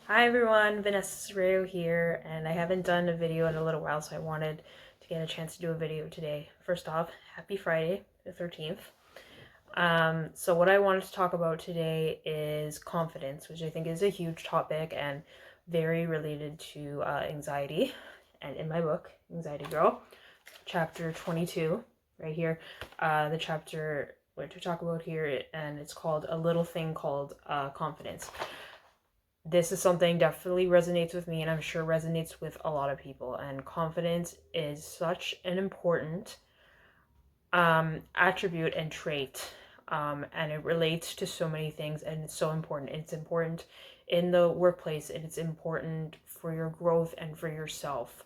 Hi everyone, Vanessa Serrato here, and I haven't done a video in a little while, so I wanted to get a chance to do a video today. First off, happy Friday, the 13th. So what I wanted to talk about today is confidence, which I think is a huge topic and very related to anxiety. And in my book, Anxiety Girl, chapter 22, right here, the chapter we're to talk about here, and it's called A Little Thing Called Confidence. This is something definitely resonates with me, and I'm sure resonates with a lot of people. And confidence is such an important attribute and trait, and it relates to so many things, and it's so important. It's important in the workplace, and it's important for your growth and for yourself.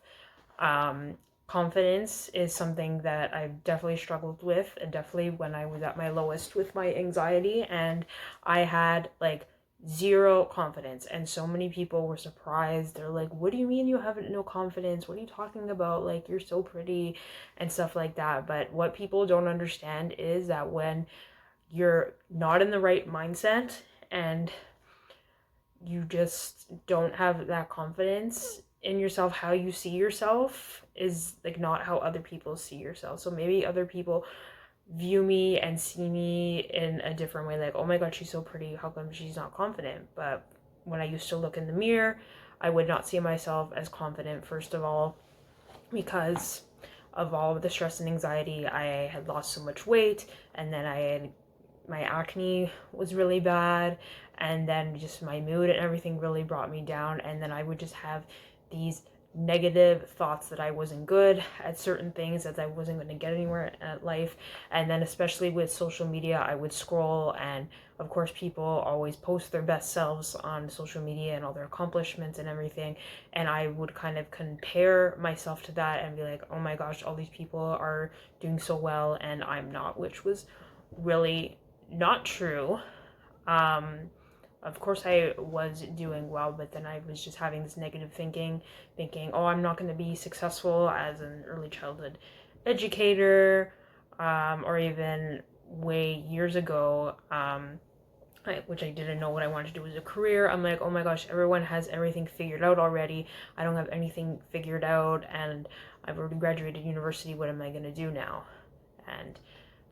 Um, Confidence is something that I've definitely struggled with, and definitely when I was at my lowest with my anxiety, and I had like zero confidence, and so many people were surprised. They're like, what do you mean you have no confidence? What are you talking about? Like, you're so pretty and stuff like that. But what people don't understand is that when you're not in the right mindset and you just don't have that confidence in yourself, how you see yourself is like not how other people see yourself. So maybe other people view me and see me in a different way, like, oh my god, she's so pretty, how come she's not confident? But when I used to look in the mirror, I would not see myself as confident, first of all, because of all of the stress and anxiety. I had lost so much weight, and then I had my acne was really bad, and then just my mood and everything really brought me down. And then I would just have these negative thoughts that I wasn't good at certain things, that I wasn't going to get anywhere at life. And then especially with social media, I would scroll, and of course people always post their best selves on social media and all their accomplishments and everything, and I would kind of compare myself to that and be like, oh my gosh, all these people are doing so well and I'm not, which was really not true. Um, of course, I was doing well, but then I was just having this negative thinking, oh, I'm not going to be successful as an early childhood educator, or even way years ago, which I didn't know what I wanted to do as a career. I'm like, oh my gosh, everyone has everything figured out already. I don't have anything figured out, and I've already graduated university. What am I going to do now? And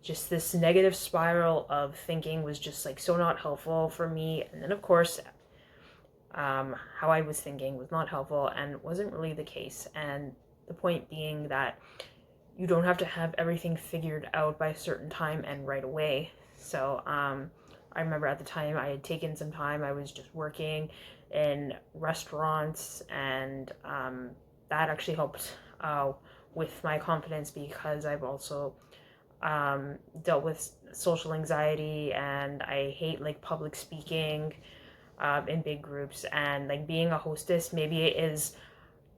just this negative spiral of thinking was just like so not helpful for me. And then of course, how I was thinking was not helpful and wasn't really the case. And the point being that you don't have to have everything figured out by a certain time and right away. So I remember at the time I had taken some time. I was just working in restaurants, and that actually helped with my confidence, because I've also dealt with social anxiety, and I hate like public speaking in big groups. And like being a hostess, maybe it is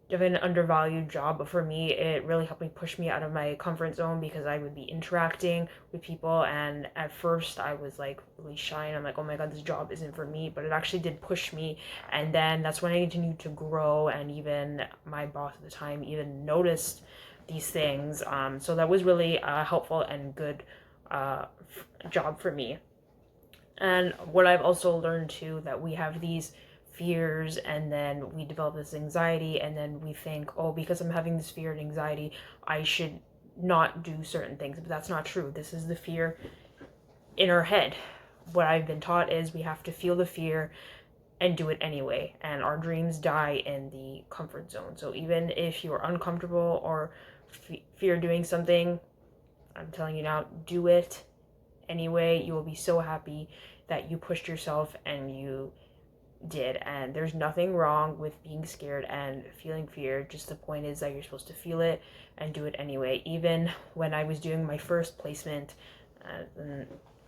an undervalued job, but for me it really helped me push me out of my comfort zone, because I would be interacting with people, and at first I was like really shy, and I'm like, oh my god, this job isn't for me, but it actually did push me. And then that's when I continued to grow, and even my boss at the time even noticed these things. So that was really a helpful and good job for me. And what I've also learned too, that we have these fears, and then we develop this anxiety, and then we think, oh, because I'm having this fear and anxiety, I should not do certain things. But that's not true. This is the fear in our head. What I've been taught is we have to feel the fear and do it anyway, and our dreams die in the comfort zone. So even if you're uncomfortable or fear doing something, I'm telling you now, do it anyway. You will be so happy that you pushed yourself and you did. And there's nothing wrong with being scared and feeling fear. Just the point is that you're supposed to feel it and do it anyway. Even when I was doing my first placement,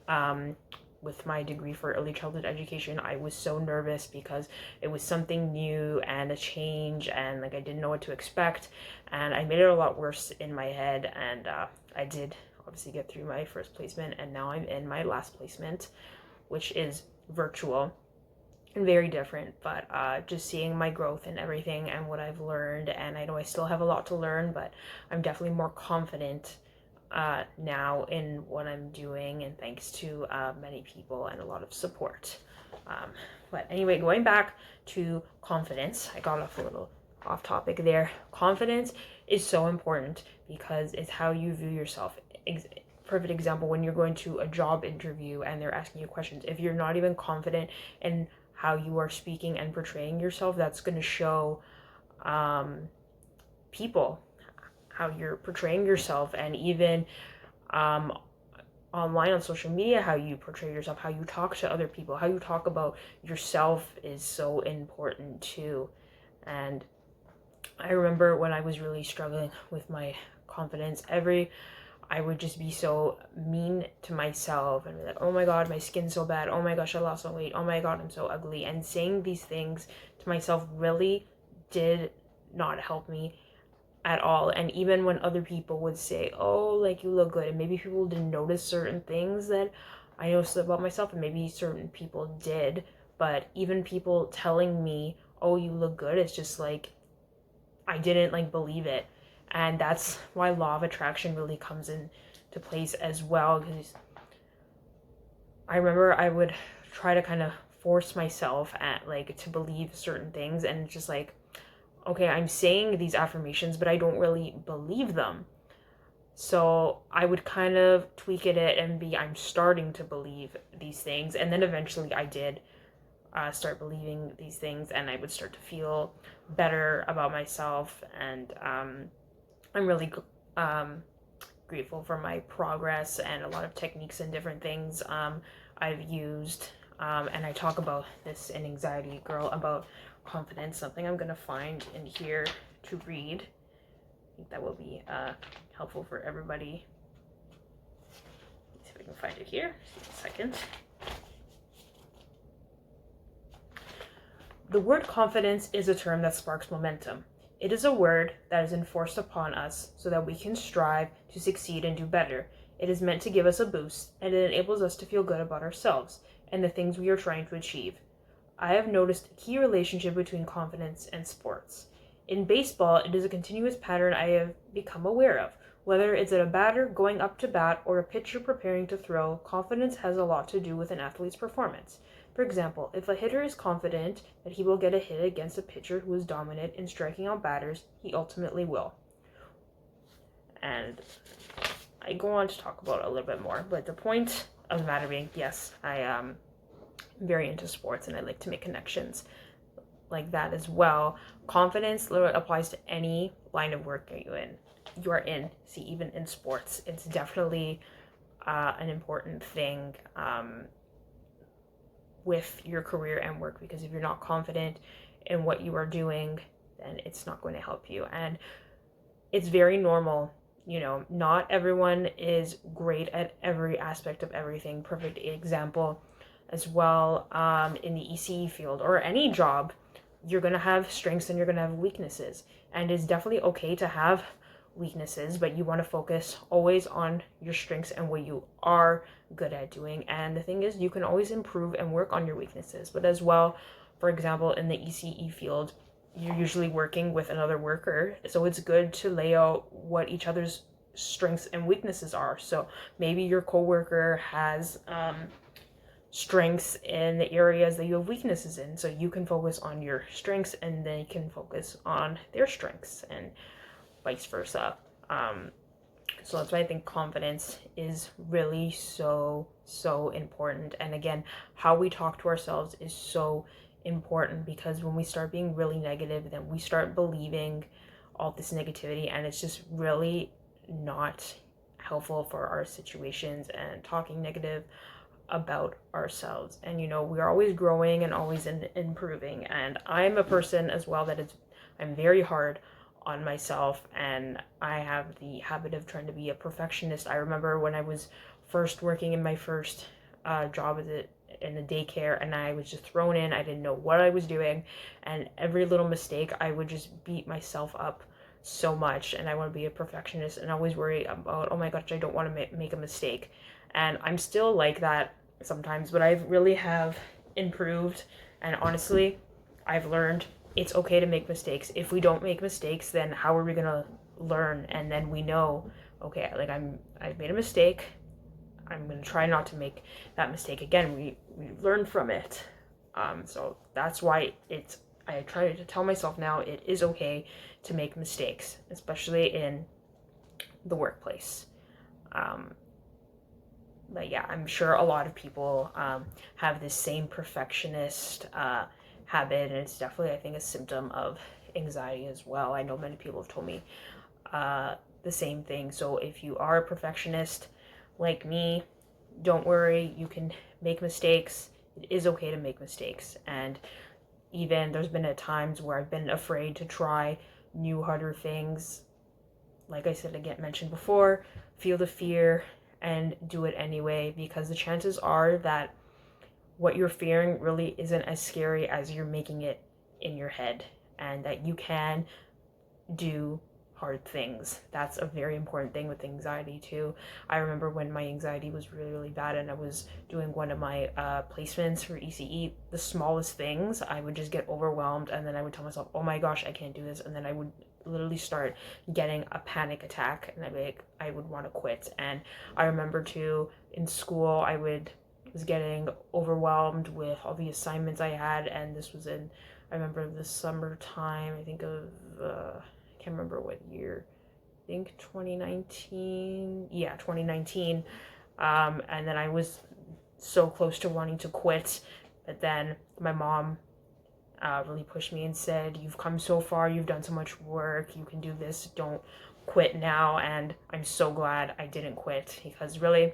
um, with my degree for early childhood education, I was so nervous because it was something new and a change, and like I didn't know what to expect, and I made it a lot worse in my head. And I did obviously get through my first placement, and now I'm in my last placement, which is virtual and very different. But just seeing my growth and everything and what I've learned, and I know I still have a lot to learn, but I'm definitely more confident now in what I'm doing, and thanks to many people and a lot of support. But anyway, going back to confidence, I got off a little off topic there. Confidence is so important because it's how you view yourself. Perfect example, when you're going to a job interview and they're asking you questions, if you're not even confident in how you are speaking and portraying yourself, that's going to show people how you're portraying yourself, and even online on social media, how you portray yourself, how you talk to other people, how you talk about yourself is so important too. And I remember when I was really struggling with my confidence, I would just be so mean to myself and be like, oh my god, my skin's so bad, oh my gosh, I lost some weight, oh my god, I'm so ugly. And saying these things to myself really did not help me at all. And even when other people would say, oh, like, you look good, and maybe people didn't notice certain things that I noticed about myself, and maybe certain people did, but even people telling me, oh, you look good, it's just like I didn't like believe it. And that's why law of attraction really comes into place as well, because I remember I would try to kind of force myself at like to believe certain things, and it's just like, okay, I'm saying these affirmations, but I don't really believe them. So I would kind of tweak it and be, I'm starting to believe these things. And then eventually I did start believing these things, and I would start to feel better about myself. And I'm really grateful for my progress and a lot of techniques and different things I've used. And I talk about this in Anxiety Girl about confidence, something I'm going to find in here to read. I think that will be helpful for everybody. Let's see if I can find it here. Just a second. The word confidence is a term that sparks momentum. It is a word that is enforced upon us so that we can strive to succeed and do better. It is meant to give us a boost, and it enables us to feel good about ourselves and the things we are trying to achieve. I have noticed a key relationship between confidence and sports. In baseball, it is a continuous pattern I have become aware of. Whether it's a batter going up to bat or a pitcher preparing to throw, confidence has a lot to do with an athlete's performance. For example, if a hitter is confident that he will get a hit against a pitcher who is dominant in striking out batters, he ultimately will. And I go on to talk about it a little bit more, but the point of the matter being, yes, I am very into sports and I like to make connections like that as well. Confidence literally applies to any line of work you are in. See, even in sports, it's definitely an important thing with your career and work, because if you're not confident in what you are doing, then it's not going to help you. And it's very normal, not everyone is great at every aspect of everything. Perfect example as well, in the ECE field or any job, you're going to have strengths and you're going to have weaknesses, and it's definitely okay to have weaknesses, but you want to focus always on your strengths and what you are good at doing. And the thing is, you can always improve and work on your weaknesses. But as well, for example, in the ECE field, you're usually working with another worker, so it's good to lay out what each other's strengths and weaknesses are. So maybe your coworker has strengths in the areas that you have weaknesses in, so you can focus on your strengths and they can focus on their strengths, and vice versa. So that's why I think confidence is really so important. And again, how we talk to ourselves is so important, because when we start being really negative, then we start believing all this negativity, and it's just really not helpful for our situations and talking negative about ourselves. And we're always growing and always improving, and I'm a person as well I'm very hard on myself, and I have the habit of trying to be a perfectionist. I remember when I was first working in my first job in the daycare, and I was just thrown in. I didn't know what I was doing, and every little mistake I would just beat myself up so much, and I want to be a perfectionist and always worry about, oh my gosh, I don't want to make a mistake. And I'm still like that sometimes, but I really have improved, and honestly, I've learned it's okay to make mistakes. If we don't make mistakes, then how are we gonna learn? And then we know, okay, like I've made a mistake, I'm gonna try not to make that mistake again. We learn from it. So that's why I try to tell myself now it is okay to make mistakes, especially in the workplace. Um, but yeah, I'm sure a lot of people have this same perfectionist habit, and it's definitely, I think, a symptom of anxiety as well. I know many people have told me the same thing. So if you are a perfectionist like me, don't worry, you can make mistakes. It is okay to make mistakes. And even there's been at times where I've been afraid to try new, harder things. Like I said, again, mentioned before, feel the fear and do it anyway, because the chances are that what you're fearing really isn't as scary as you're making it in your head, and that you can do hard things. That's a very important thing with anxiety too. I remember when my anxiety was really, really bad and I was doing one of my placements for ECE, the smallest things, I would just get overwhelmed, and then I would tell myself, oh my gosh, I can't do this. And then I would literally start getting a panic attack, and I would want to quit. And I remember too, in school, was getting overwhelmed with all the assignments I had, and this was I remember the summertime, I think of I can't remember what year. I think 2019. Yeah, 2019. And then I was so close to wanting to quit, but then my mom really pushed me and said, "You've come so far. You've done so much work. You can do this. Don't quit now." And I'm so glad I didn't quit, because really,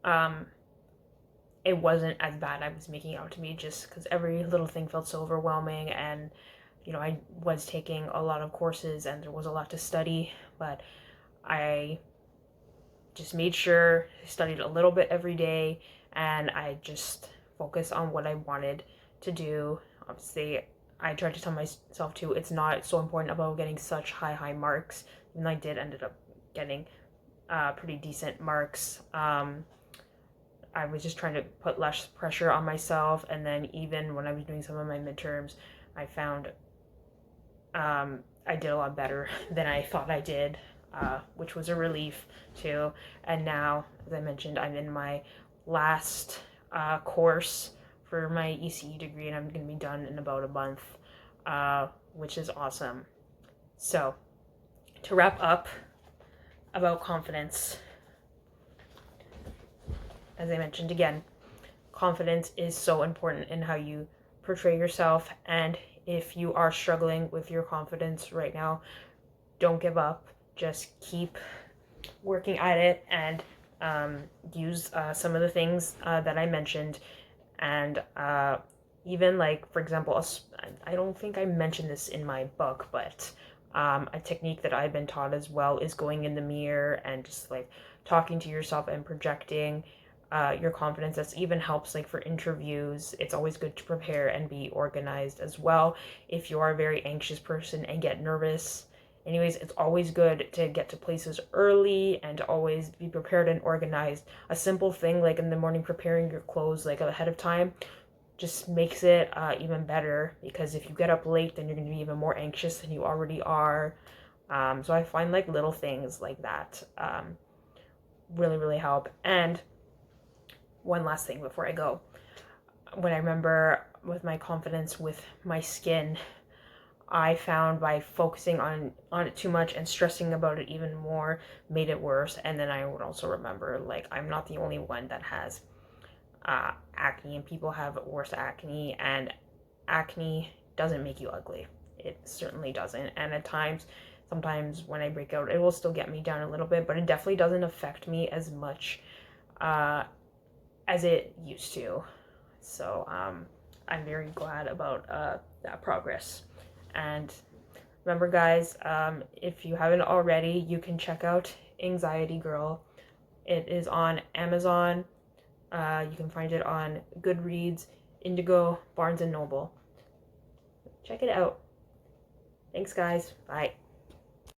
um, it wasn't as bad I was making out to me, just because every little thing felt so overwhelming. And I was taking a lot of courses and there was a lot to study, but I just made sure I studied a little bit every day, and I just focused on what I wanted to do. Obviously, I tried to tell myself too, it's not so important about getting such high marks, and I did ended up getting pretty decent marks. I was just trying to put less pressure on myself, and then even when I was doing some of my midterms, I found I did a lot better than I thought I did, which was a relief too. And now, as I mentioned, I'm in my last course for my ECE degree, and I'm going to be done in about a month, which is awesome. So, to wrap up about confidence, as I mentioned again, confidence is so important in how you portray yourself. And if you are struggling with your confidence right now, don't give up. Just keep working at it, and use some of the things that I mentioned. And even, like, for example, I don't think I mentioned this in my book, but a technique that I've been taught as well is going in the mirror and just like talking to yourself and projecting your confidence. That's even helps like for interviews. It's always good to prepare and be organized as well. If you are a very anxious person and get nervous, anyways, it's always good to get to places early and to always be prepared and organized. A simple thing like in the morning preparing your clothes like ahead of time just makes it even better, because if you get up late, then you're going to be even more anxious than you already are. So I find like little things like that really, really help. And one last thing before I go. When I remember with my confidence with my skin, I found by focusing on it too much and stressing about it even more made it worse. And then I would also remember, like, I'm not the only one that has acne, and people have worse acne, and acne doesn't make you ugly. It certainly doesn't. And at times, sometimes when I break out, it will still get me down a little bit, but it definitely doesn't affect me as much as it used to. So I'm very glad about that progress. And remember, guys, if you haven't already, you can check out Anxiety Girl. It is on Amazon. You can find it on Goodreads, Indigo, Barnes & Noble. Check it out. Thanks, guys. Bye.